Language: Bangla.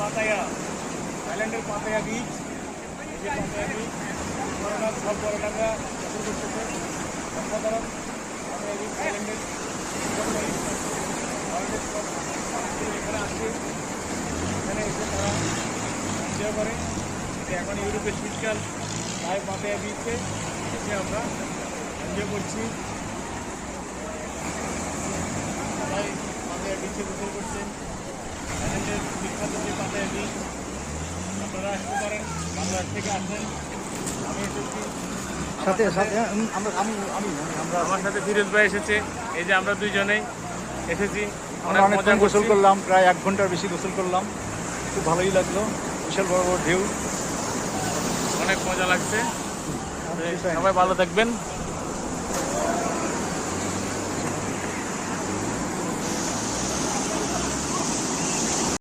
পাতায়া, থাইল্যান্ডের পাতায়া বিচ। এই যে পাতায়া বিচ, সব বড়ডাঙ্গা দখল করতেছে। অসাধারণ পাতায়া বিচ, থাইল্যান্ডের এখানে আসে, এখানে এসে তারা এনজয় করে। এখন ইউরোপের শীতকাল, তাই পাতায়া বিচে এসে আমরা এনজয় করছি। সবাই পাতায়া বিচে গোসল করছেন। থাইল্যান্ডের বিখ্যাত যে পাতায়া বিচ, আপনারা আসতে পারেন, বাংলাদেশ থেকে আসেন। আমি এসেছি, সাথে সাথে আমার সাথে ফিরোজ ভাই এসেছে। এই যে আমরা দুইজনেই এসেছি, আমরা অনেকক্ষণ গোসল করলাম, প্রায় 1 ঘন্টার বেশি গোসল করলাম। খুব ভালোই লাগলো, বিশাল বড় বড় ঢেউ, অনেক মজা লাগছে। সবাই ভালো থাকবেন।